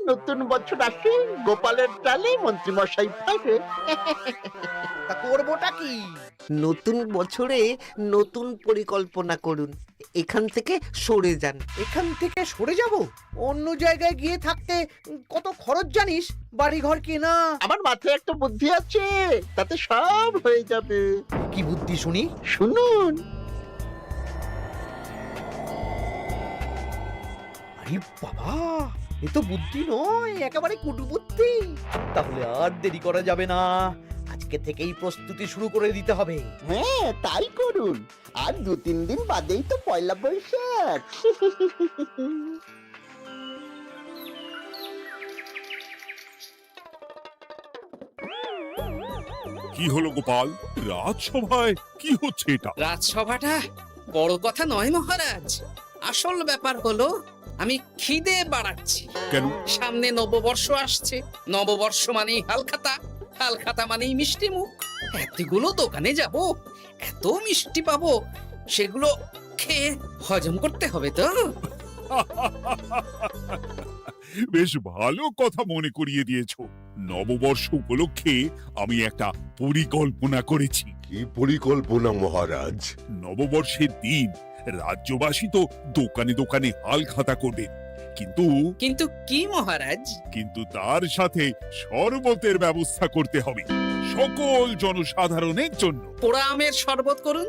নতুন বছর আসে, গোপালের ডালে মন্ত্রীমশাই ফেরে। তা করবোটা কি? নতুন বছরে নতুন পরিকল্পনা করুন, এখান থেকে সরে যান। এখান থেকে সরে যাব? অন্য জায়গায় গিয়ে থাকতে কত খরচ জানিস? বাড়িঘর কেনা। আমার মাথায় একটা বুদ্ধি আছে, তাতে সব হয়ে যাবে। কি বুদ্ধি শুনি? শুনুন। আরে বাবা, এ তো বুদ্ধি নয়, একেবারে কুটবুদ্ধি। তাহলে আর দেরি করা যাবে না, আজকে থেকেই প্রস্তুতি শুরু করে দিতে হবে। হ্যাঁ, তাই করুন। আর 2-3 দিন বাদেই তো পয়লা বৈশাখ। কি হলো গোপাল, রাজসভায় কি হচ্ছে এটা? রাজসভাটা বড় কথা নয় মহারাজ, আসল ব্যাপার হলো আমি খিদে বাড়াচ্ছি। কেন? সামনে নববর্ষ আসছে, নববর্ষ মানেই হালখাতা, হালখাতা মানেই মিষ্টি মুখ। এতগুলো দোকানে যাব, এত মিষ্টি পাবো, সেগুলো খেয়ে হজম করতে হবে তো। বেশ ভালো কথা মনে করিয়ে দিয়েছো। নববর্ষ উপলক্ষে আমি একটা পরিকল্পনা করেছি। কি পরিকল্পনা মহারাজ? নববর্ষের দিন রাজ্যবাসী তো দোকানে দোকানে হালখাতা করবে, কিন্তু কিন্তু কি মহারাজ? কিন্তু তার সাথে শরবতের ব্যবস্থা করতে হবে সকল জনসাধারণের জন্য। পোড়া আমের শরবত করুন,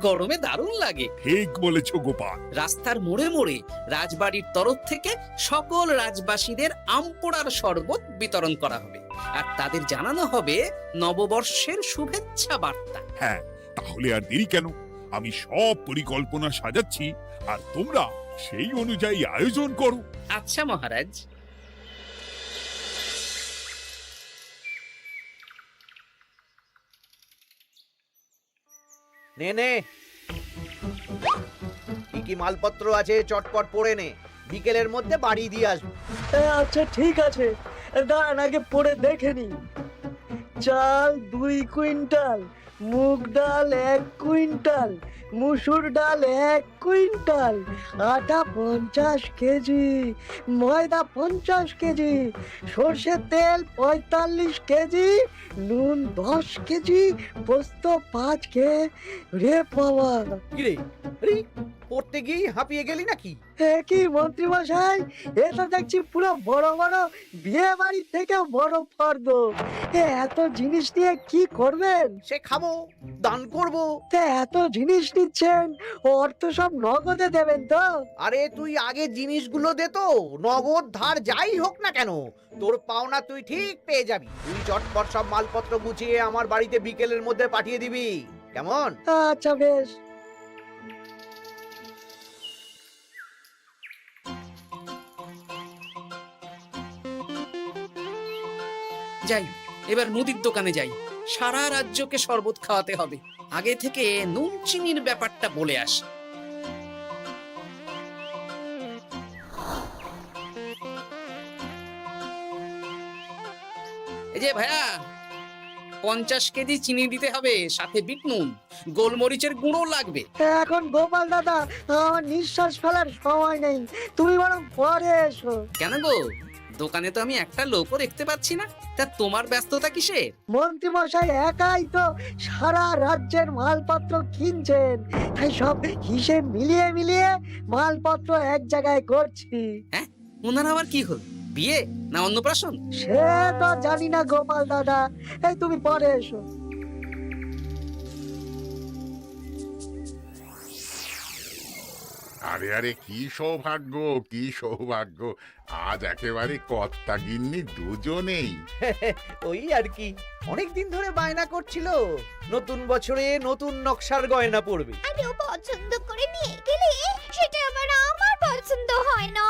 গরমে দারুণ লাগে। ঠিক বলেছ গোপাল। রাস্তার মোড়ে মোড়ে রাজবাড়ির তরফ থেকে সকল রাজবাসীদের আম পোড়ার শরবত বিতরণ করা হবে, আর তাদের জানানো হবে নববর্ষের শুভেচ্ছা বার্তা। হ্যাঁ, তাহলে আর দেরি কেন? আমি সব পরিকল্পনা সাজাচ্ছি, আর তোমরা সেই অনুযায়ী আয়োজন করো। আচ্ছা মহারাজ। নে নে, কি কি মালপত্র আছে চটপট পড়ে নে, বিকেলের মধ্যে বাড়ি দিয়ে আসবো। আচ্ছা ঠিক আছে, দাঁড়ান আগে পড়ে দেখে নি। চাল 2 কুইন্টাল, মুগ ডাল 1 কুইন্টাল, মুসুর ডাল 1 কুইন্টাল, আটা 50 কেজি, ময়দা 50 কেজি, সর্ষের তেল 45 কেজি, নুন 10 কেজি, পোস্ত 5 রে বাবা। কি রে, আরে পড়তে গিয়ে হাঁপিয়ে গেলি নাকি? কি মন্ত্রী মশাই, এটা দেখছি পুরো বড় বড় বিয়ে বাড়ি থেকে বড় ফর্দ। এত জিনিস নিয়ে কি করবেন? সে খাবো, দান করব। এত জিনিস নিচ্ছেন, অর্থ সব নগদে দেবেন তো? আরে তুই আগে জিনিসগুলো দে তো, নগদ ধার যাই হোক না কেন, তোর পাওনা তুই ঠিক পেয়ে যাবি। তুই চটপট সব মালপত্র গুছিয়ে আমার বাড়িতে বিকেলের মধ্যে পাঠিয়ে দিবি, কেমন? আচ্ছা বেশ। যাই, এবার মুদির দোকানে যাই, সারা রাজ্যকে শরবত খাওয়াতে হবে। আগে থেকে নুন চিনির ব্যাপারটা বলে আসি। এই যে ভাইয়া, 50 কেজি চিনি দিতে হবে, সাথে বিট নুন, গোলমরিচের গুঁড়ো লাগবে। এখন গোপাল দাদা, আমার নিঃশ্বাস ফেলার সময় নেই, তুমি বরং পরে এসো। কেন গো, দোকানে তো আমি একটা লোকও দেখতে পাচ্ছি না, তা তোমার ব্যস্ততা কিসে? মন্ত্রী মশাই একাই তো সারা রাজ্যের মালপত্র কিনছেন, তাই সব হিসেব মিলিয়ে মিলিয়ে মালপত্র এক জায়গায় করছি। হ্যাঁ, ওনার আবার কি হল, বিয়ে না অন্নপ্রাশন? সে তো জানি না গোপাল দাদা, এই তুমি পরে এসো। আরে আরে, কি সৌভাগ্য, কি সৌভাগ্য! আজ একেবারে কর্তা গিন্নি দুজনেই। ওই আর কি, অনেকদিন ধরে বায়না করছিল নতুন বছরে নতুন নকশার গয়না পরবে। আরে ও পছন্দ করে নিয়ে গেলে সেটা আবার আমার পছন্দ হয় না।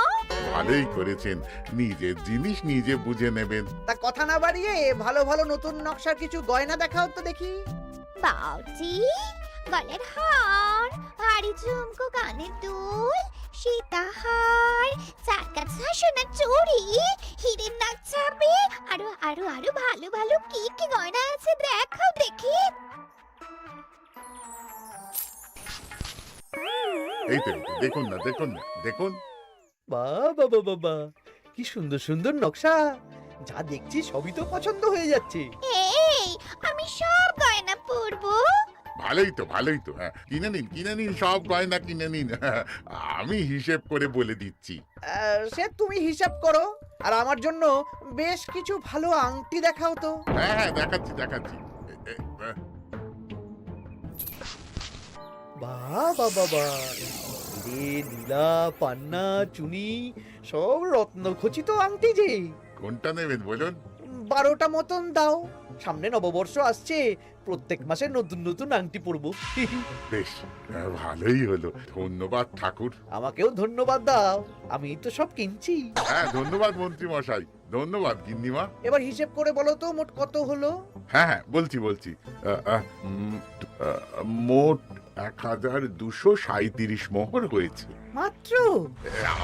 ভালোই করেছেন, নিজের জিনিস নিজে বুঝে নেবেন। তা কথা না বাড়িয়ে ভালো ভালো নতুন নকশার কিছু গয়না দেখাও তো দেখি। বাউজি, গলার হার, হাড়ি ঝুমকো, কানের দুল, সীতাহার, চারকাছা সোনার চুড়ি, হীরের নাক ছাপে, আরো আরো আরো ভালো ভালো কি কি গয়না আছে দেখাও দেখি। এই তো, দেখুন না, দেখুন না, দেখুন। বাবা বাবা বাবা, কি সুন্দর সুন্দর নকশা, যা দেখছি সবই তো পছন্দ হয়ে যাচ্ছে। এই আমি সব গয়না পরবো। ভালোই তো হ্যাঁ, কিনে নিন সব গয়না কিনে নিন। আমি হিসেব করে বলে দিচ্ছি। সে তুমি হিসাব করো, আর আমার জন্য বেশ কিছু ভালো আংটি দেখাও তো। হ্যাঁ দেখাচ্ছি। বাবা রে, নীলা, পান্না, চুনি, সব রত্নখচিত আংটি যে। কোনটা নেবেন বলুন? 12টা মতন দাও, সামনে নববর্ষ আসছে, প্রত্যেক মাসে নতুন নতুন আংটি পরবো। বেশ, ভালোই হলো। ধন্যবাদ ঠাকুর। আমাকেও ধন্যবাদ দাও, আমি তো সব কিনছি। হ্যাঁ ধন্যবাদ মন্ত্রী মশাই, ধন্যবাদ গিন্নিমা। এবার হিসেব করে বলো তো মোট কত হলো। হ্যাঁ বলছি। মোট 1237 মোহর হয়েছে। মাত্র?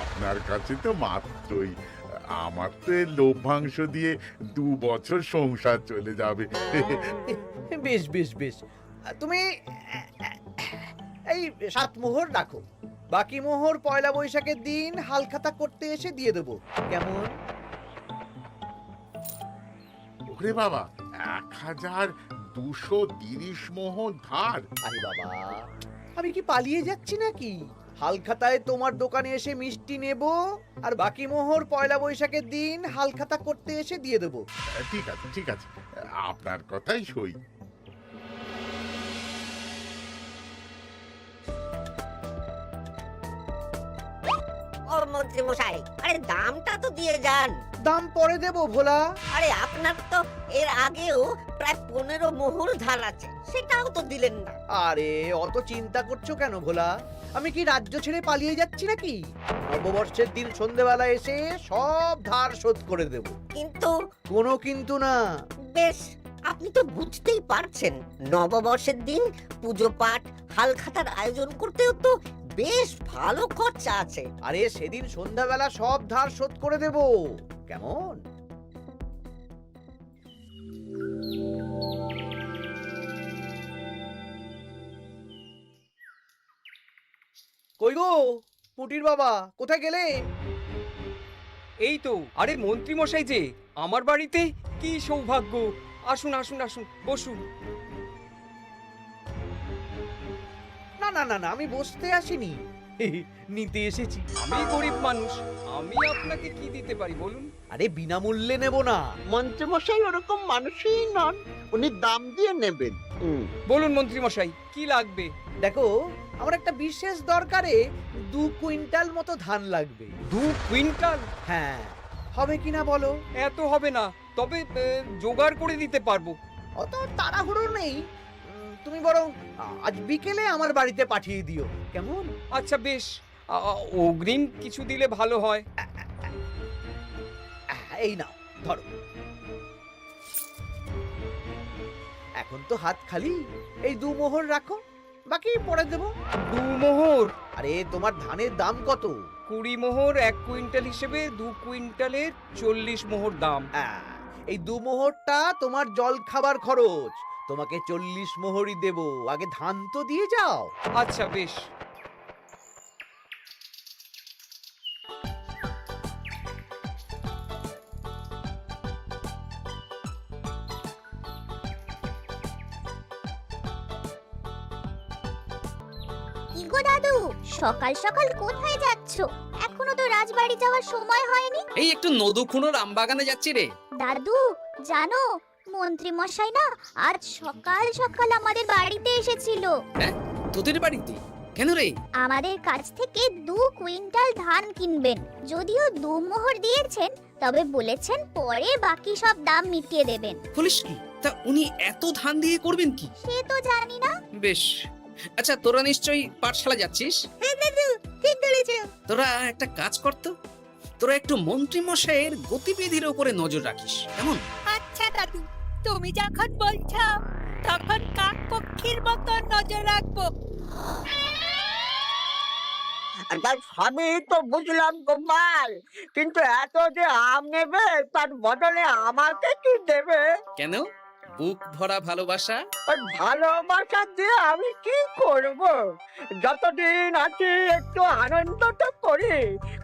আপনার কাছে তো মাত্রই। আমার তো এর লভ্যাংশ দিয়ে 2 বছর সংসার চলে যাবে। বেশ, তুমি এই 7 মোহর রাখো, বাকি মোহর পয়লা বৈশাখের দিন হালখাতা করতে এসে দিয়ে দেবো, কেমন? ওরে বাবা, 1230 মোহর ধার। আরে বাবা, আমি কি পালিয়ে যাচ্ছি নাকি? হালখাতায় তোমার দোকানে এসে মিষ্টি নেব, আর বাকি মোহর পয়লা বৈশাখের দিন হালখাতা করতে এসে দিয়ে দেবো। ঠিক আছে, আপনার কথাই সই। ও মন্ত্রী মশাই, আরে দামটা তো দিয়ে যান। দাম পরে দেবো ভোলা। আরে আপনার তো এর আগেও প্রায় 15 মোহর ধার আছে, সেটাও তো দিলেন না। আরে অত চিন্তা করছো কেন ভোলা? আমি কি রাজ্য ছেড়ে পালিয়ে যাচ্ছি নাকি? নববর্ষের দিন সন্ধেবেলা এসে সব ধার শোধ করে দেব। কিন্তু কোনো কিন্তু না। বেশ, আপনি তো বুঝতেই পারছেন, নববর্ষের দিন পুজো পাঠ হালখাতার আয়োজন করতেও তো বেশ ভালো খরচা আছে। আরে সেদিন সন্ধ্যাবেলা সব ধার শোধ করে দেব, কেমন? কই গো পুটির বাবা, কোথায় গেলে? এই তো, আরে মন্ত্রী মশাই যে আমার বাড়িতে, কি সৌভাগ্য! আসুন বসুন। না, আমি বসতে আসিনি, নিতে এসেছি। আমি গরিব মানুষ, আমি আপনাকে কি দিতে পারি বলুন? আরে বিনামূল্যে নেব না। মন্ত্রীমশাই ওরকম মানুষই নন, উনি দাম দিয়ে নেবেন। বলুন মন্ত্রী মশাই, কি লাগবে? দেখো, আমার একটা বিশেষ দরকারে 2 কুইন্টাল মতো ধান লাগবে। 2 কুইন্টাল? হ্যাঁ, হবে কিনা বলো? এত হবে না, তবে জোগাড় করে দিতে পারবো। অত তাড়াহুড়ো নেই, তুমি বরং আজ বিকেলে আমার বাড়িতে পাঠিয়ে দিও, কেমন? আচ্ছা বেশ, অগ্রিম কিছু দিলে ভালো হয়। এই নাও, ধরো। এখন তো হাত খালি, এই 2 মোহর রাখো, বাকি পরে দেবো। 2 মোহর? আরে তোমার ধানের দাম কত? 20 মোহর 1 কুইন্টাল হিসেবে 2 কুইন্টালের 40 মোহর দাম। এই 2 মোহরটা তোমার জল খাবার খরচ, তোমাকে 40 মোহরই দেব, আগে ধান তো দিয়ে যাও। আচ্ছা বেশ। কি গো দাদু, সকাল সকাল কোথায় যাচ্ছো? এখনো তো রাজবাড়ি যাওয়ার সময় হয়নি। এই একটু নদুখুনোর আমবাগানে যাচ্ছি রে। দাদু জানো, মন্ত্রী মশাই না আজ সকাল সকাল আমাদের বাড়িতে এসেছিল। হ্যাঁ, তোদের বাড়িতে কেন রে? আমাদের কাছ থেকে 2 কুইন্টাল ধান কিনবেন। যদিও 2 মোহর দিয়েছেন, তবে বলেছেন পরে বাকি সব দাম মিটিয়ে দেবেন। পুলিশ কি তা উনি এত ধান দিয়ে করবেন কি? সে তো জানি না। বেশ, আচ্ছা তোরা নিশ্চয়ই পাঠশালা যাচ্ছিস? হ্যাঁ দাদু, ঠিক বলেছো। তোরা একটা কাজ করতো, তোরা একটু মন্ত্রী মশাইয়ের গতিবিধির উপরে নজর রাখিস, কেমন? আচ্ছা দাদু, তুমি যখন বলছো তখন কাক পক্ষীর মতো নজর রাখবো। তার সবই তো বুঝলাম গোপাল, কিন্তু এত যে আম নেবে তার বদলে আমাকে কি দেবে? কেন, বুক ভরা ভালোবাসা। আর ভালোবাসা দিয়ে আমি কি করব? যতদিন আছি একটু আনন্দটা করি,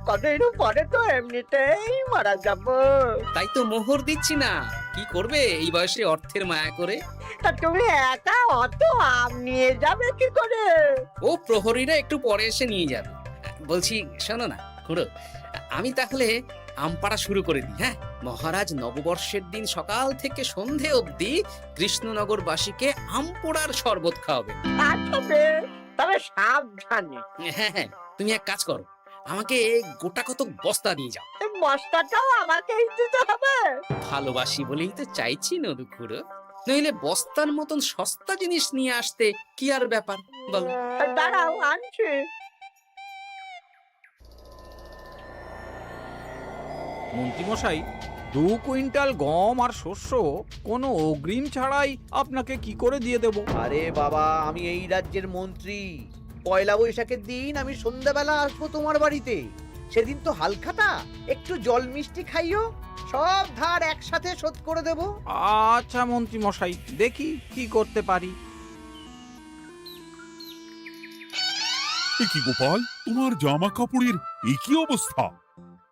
কদিন পরে তো এমনিতেই মারা যাব। তাই তো মোহর দিচ্ছি না, কি করবে এই বয়সে অর্থের মায়া করে? তা তুমি একা অত আম নিয়ে যাবে কি করে? ও প্রহরীরা একটু পরে এসে নিয়ে যাবে। বলছি শোনো না খুড়ো, আমি তাহলে আম পাড়া শুরু করে দিই। হ্যাঁ, মহারাজ নববর্ষের দিন সকাল থেকে সন্ধে অবধি কৃষ্ণনগরবাসীকে আম পোড়ার শরবত খাওয়াবে। আচ্ছা বেশ, তবে সাবধানে। হ্যাঁ হ্যাঁ, তুমি এক কাজ করো, আমাকে গোটা কত বস্তা দিয়ে যাও। এই বস্তাটাও আমাকেই দিতে হবে? ভালোবাসি বলেই তো চাইছি নদু খুড়ো, নইলে বস্তার মতন সস্তা জিনিস নিয়ে আসতে কি আর ব্যাপার বলো? দাঁড়াও, আনছি। মন্ত্রীমশাই, 2 কুইন্টাল গম আর শস্য কোনো অগ্রিম ছাড়াই আপনাকে কি করে দিয়ে দেব? আরে বাবা, আমি এই রাজ্যের মন্ত্রী। পয়লা বৈশাখের দিন আমি সন্ধ্যাবেলা আসবো তোমার বাড়িতে। সেদিন তো হালখাতা, একটু জল মিষ্টি খাইও, সব ধার একসাথে শোধ করে দেব। আচ্ছা মন্ত্রীমশাই, দেখি কি করতে পারি। এ কি গোপাল, তোমার জামা কাপড়ের এই কি অবস্থা?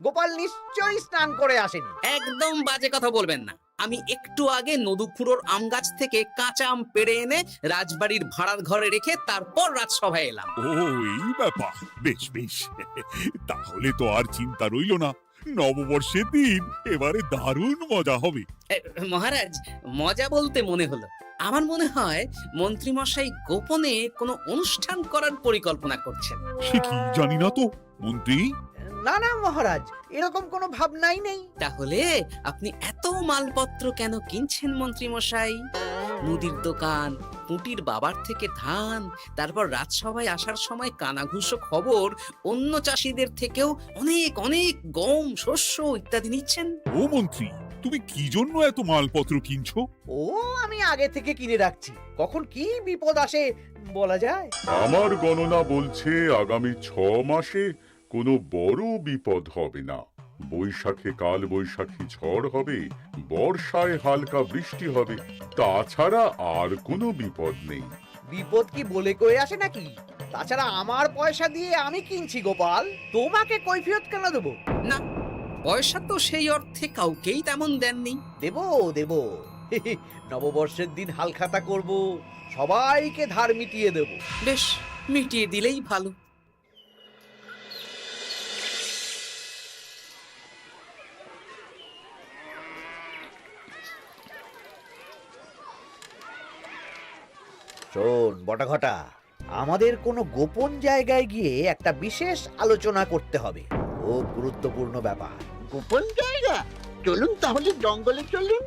গোপাল নিশ্চয়ই স্নান করে আসেনি। একদম বাজে কথা বলবেন না। আমি একটু আগে নদুখুড়োর আম গাছ থেকে কাঁচা আম পেড়ে এনে রাজবাড়ির ভাড়ার ঘরে রেখে তারপর রাজসভায় এলাম। ও এই ব্যাপার, বেশ বেশ, তাহলে তো আর চিন্তা রইল না। নববর্ষের দিন এবারে দারুণ মজা হবে। মহারাজ, মজা বলতে মনে হলো, আমার মনে হয় মন্ত্রীমশাই গোপনে কোনো অনুষ্ঠান করার পরিকল্পনা করছেন। সে কি জানি না তো মন্ত্রী। না না মহারাজ, এরকম কোনো ভাবনাই নেই। তাহলে আপনি এত মালপত্র কেন কিনছেন মন্ত্রীমশাই? মুদির দোকান, পুঁটির বাবার থেকে ধান, তারপর রাজসভায় আসার সময় কানাঘুষো খবর অন্য চাষিদের থেকেও অনেক অনেক গম, শস্য ইত্যাদি নিচ্ছেন। ও মন্ত্রী, তুমি কি জন্য এত মালপত্র কিনছো? ও আমি আগে থেকে কিনে রাখছি, কখন কি বিপদ আসে বলা যায়। আমার গণনা বলছে আগামী 6 মাসে কোনো বড় বিপদ হবে না। বৈশাখে কাল বৈশাখী ঝড় হবে, বর্ষায় হালকা বৃষ্টি হবে, তাছাড়া আর কোনো বিপদ নেই। বিপদ কি বলে কয়ে আসে নাকি? তাছাড়া আমার পয়সা দিয়ে আমি কিনছি গোপাল, তোমাকে কৈফিয়ত কেন দেবো? না, পয়সা তো সেই অর্থে কাউকেই তেমন দেননি। দেবো দেবো, নববর্ষের দিন হালখাতা করব, সবাইকে ধার মিটিয়ে দেব। বেশ, মিটিয়ে দিলেই ভালো। শোন বটাঘটা, আমাদের কোনো গোপন জায়গায় গিয়ে একটা বিশেষ আলোচনা করতে হবে, খুব গুরুত্বপূর্ণ ব্যাপার। গোপন জায়গা? চলুন তাহলে জঙ্গলে চলুন।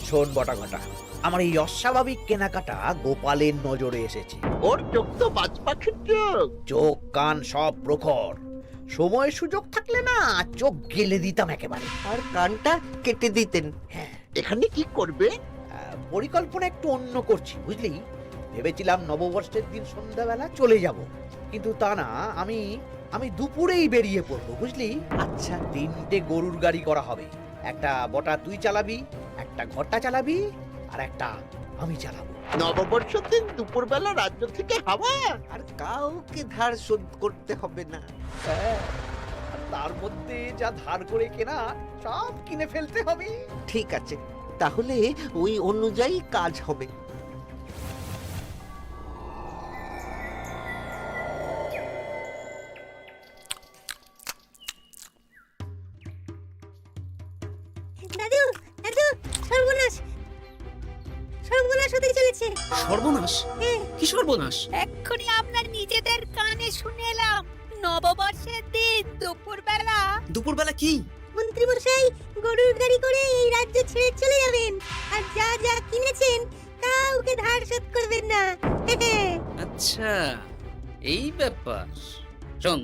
শোন বটাঘটা, আমার এই অস্বাভাবিক কেনাকাটা গোপালের নজরে এসেছে। ওর চোখ তো বাজ পাখির চোখ। চোখ কান সব প্রখর, সময় সুযোগ থাকলে না চোখ গেলে দিতাম একেবারে। আর কানটা কেটে দিতেন। হ্যাঁ, এখানে কি করবে? পরিকল্পনা একটু অন্য করছি বুঝলি। ভেবেছিলাম নববর্ষের দিন সন্ধ্যাবেলা চলে যাব, কিন্তু তা না, আমি দুপুরেই বেরিয়ে পড়বো বুঝলি। আচ্ছা, 3টে গরুর গাড়ি করা হবে, একটা বটা তুই চালাবি, একটা ঘরটা চালাবি, আর একটা আমি চালাবো। নববর্ষের দিন দুপুরবেলা রাজ্য থেকে হাওয়া। আর কাউকে ধার শোধ করতে হবে না। হ্যাঁ, আর তার মধ্যে যা ধার করে কেনা সব কিনে ফেলতে হবে। ঠিক আছে, তাহলে ওই অনুযায়ী কাজ হবে। দাদু দাদু, সর্বনাশ সর্বনাশ হতে চলেছে। সর্বনাশ? কি সর্বনাশ? এক্ষুনি আপনার নিজেদের কানে শুনে এলাম, নববর্ষের দিন দুপুরবেলা। দুপুরবেলা কি? মন্ত্রী মশাই গরুর গাড়ি করে এই রাজ্য ছেড়ে চলে যাবেন, আর যা যা কিনেছেন কাউকে ধার শোধ করবেন না। আচ্ছা, এই ব্যাপার। শোন,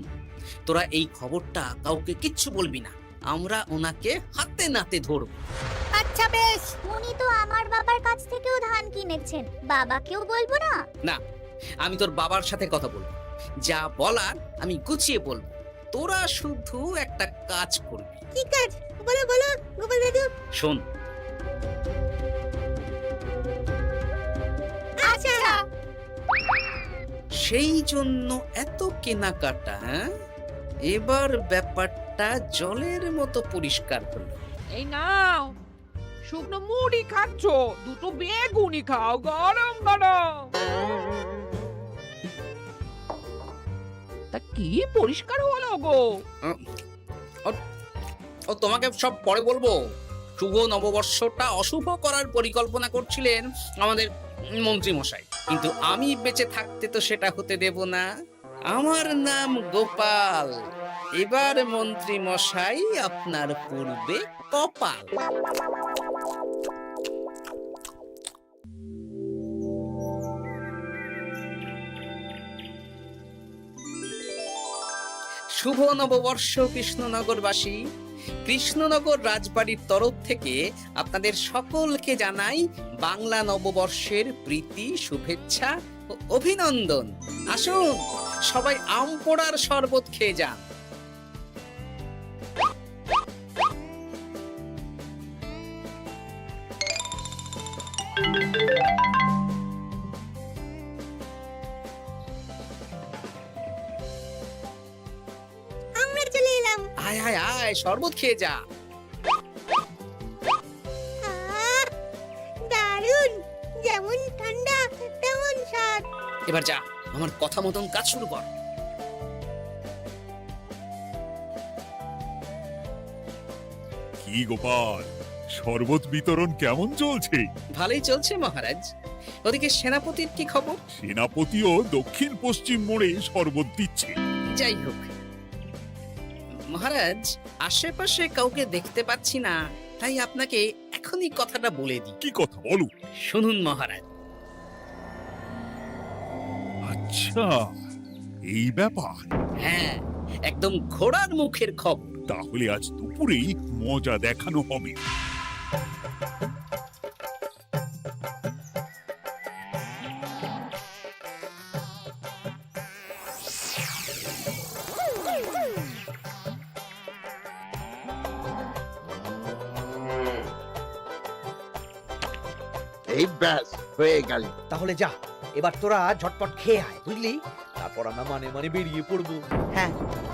তোরা এই খবরটা কাউকে কিচ্ছু বলবি না, আমরা ওনাকে হাতে নাতে ধরবো। আচ্ছা বেশ। উনি তো আমার বাবার কাছ থেকেও ধান কিনেছেন, বাবাকেও বলবো না? না, আমি তোর বাবার সাথে কথা বলবো। যা বলার আমি গুছিয়ে বলবো, তোরা শুধু একটা কাজ করবি। কি কাজ? বলো বলো গোপাল দাদু। শোন, আচ্ছা। সেই জন্য এত কেনাকাটা, হ্যাঁ? এবার ব্যাপারটা জলের মতো পরিষ্কার হলো। এই নাও, শুকনো মুড়ি খাচ্ছ, দুটো বেগুনি খাও গরম গরম। তা কি পরিষ্কার হলো গো? ও তোমাকে সব পরে বলবো। শুভ নববর্ষটা অশুভ করার পরিকল্পনা করছিলেন আমাদের মন্ত্রী মশাই, কিন্তু আমি বেঁচে থাকতে তো সেটা হতে দেব না। আমার নাম গোপাল, এবার মন্ত্রী মশাই আপনার পূর্বে কপাল। শুভ নববর্ষ কৃষ্ণনগরবাসী। কৃষ্ণনগর রাজবাড়ির তরফ থেকে আপনাদের সকলকে জানাই বাংলা নববর্ষের প্রীতি, শুভেচ্ছা ও অভিনন্দন। আসুন সবাই আম পোড়ার শরবত খেয়ে যান। আমরা চলে এলাম। আয় আয় আয়, শরবত খেয়ে যা। দারুণ, যেমন ঠান্ডা তেমন স্বাদ। এবার যা, আমার কথা মতন কাজ শুরু কর। কি গোপাল, শরবত বিতরণ কেমন চলছে? ভালোই চলছে মহারাজ। ওদিকে সেনাপতির কি খবর? সেনাপতিও দক্ষিণ পশ্চিম মোড়ে শরবত দিচ্ছে। যাই হোক মহারাজ, আশেপাশে কাউকে দেখতে পাচ্ছি না, তাই আপনাকে এখনই কথাটা বলে দিই। কি কথা বলো? শুনুন মহারাজ। আচ্ছা, এই ব্যাপার। হ্যাঁ, একদম ঘোড়ার মুখের খবর। তাহলে আজ দুপুরেই মজা দেখানো হবে। এই ব্যাস হয়ে গেল। তাহলে যা, এবার তোরা ঝটপট খেয়ে আয়, বুঝলি? তারপর আমরা মানে মানে বেরিয়ে পড়বো। হ্যাঁ,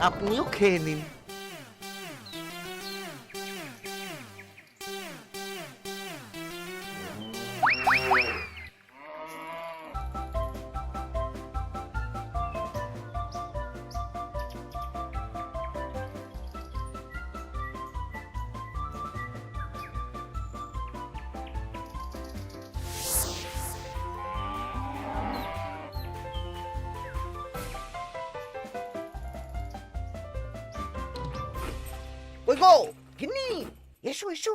আপনিও খেয়ে নিন। ওই গো গিন্নি, এসো এসো।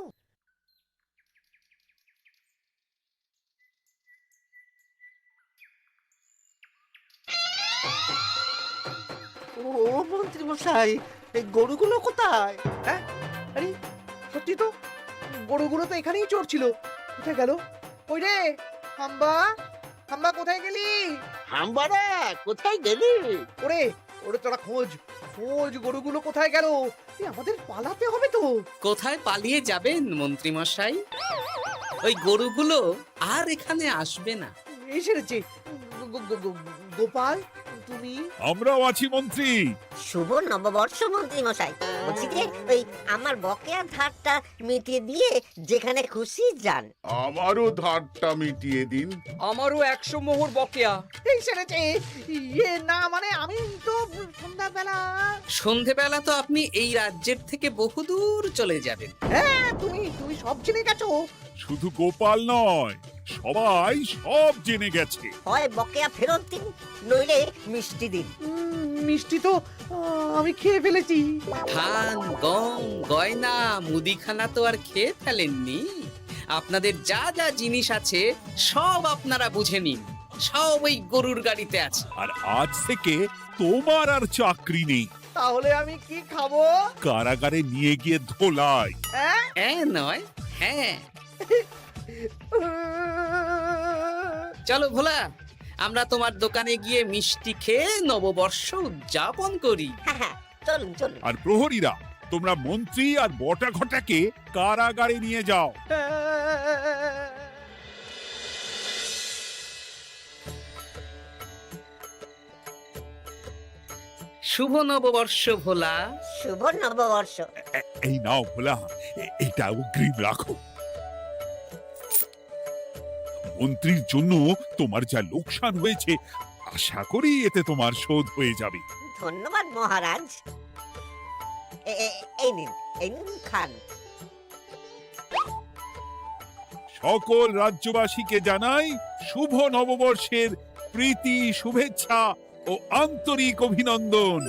ও মন্ত্রী মশাই, এই গরুগুলো কোথায়? হ্যাঁ, আরে সত্যি তো, গরুগুলো তো এখানেই চড়ছিল। কোথায় গেল? ওই রে হাম্বা, হাম্বা কোথায় গেলি? হাম্বারা কোথায় গেলি? ওরে ওরে, তোরা খোঁজ খোঁজ, গরুগুলো কোথায় গেল? আমাদের পালাতে হবে তো। কোথায় পালিয়ে যাবেন মন্ত্রী মশাই? ওই গরুগুলো আর এখানে আসবে না। এই সেরেছে। গোপাল, তুমি? আমরাও আছি মন্ত্রী। শুভ নববর্ষ মন্ত্রী মশাই। বলছি যে ওই আমার বকেয়া ধারটা মিটিয়ে দিয়ে যেখানে খুশি যান। আমারও ধারটা মিটিয়ে দিন। আমারও 100 মোহর বকেয়া। এই সেরেছে। ইয়ে না, মানে আমি তো সন্ধ্যাবেলা। সন্ধেবেলা তো আপনি এই রাজ্যের থেকে বহুদূর চলে যাবেন। হ্যাঁ, তুমি তুমি সব জেনে গেছো। শুধু গোপাল নয়, সবাই সব জেনে গেছে। হয় বকেয়া ফেরত দিন, নইলে মিষ্টি দিন। মিষ্টি তো আমি খেয়ে ফেলেছি। ধান, গম, গয়না, মুদিখানা তো আর খেয়ে ফেলেননি। আপনাদের যা যা জিনিস আছে সব আপনারা বুঝে নিন। সব ওই গরুর গাড়িতে আছে। আর আজ থেকে তোমার আর চাকরি নেই। তাহলে আমি কি খাবো? কারাগারে নিয়ে গিয়ে ধোলাই। হ্যাঁ নয়, হ্যাঁ। চলো ভোলা, আমরা তোমার দোকানে গিয়ে মিষ্টি খেয়ে নববর্ষ উদযাপন করি। হ্যাঁ হ্যাঁ, চলুন চলুন। আর প্রহরীরা, তোমরা মন্ত্রী আর বটা ঘটাকে কারাগারে নিয়ে যাও। শুভ নববর্ষ ভোলা। শুভ নববর্ষ। এই নাও ভোলা, এটা অগ্রিম রাখো। মন্ত্রীর জন্য তোমার যা লোকসান হয়েছে, আশা করি এতে তোমার শোধ হয়ে যাবে। ধন্যবাদ মহারাজ। এই নিন, এই নিন, খান। সকল রাজ্যবাসীকে জানাই শুভ নববর্ষের প্রীতি, শুভেচ্ছা ও আন্তরিক অভিনন্দন।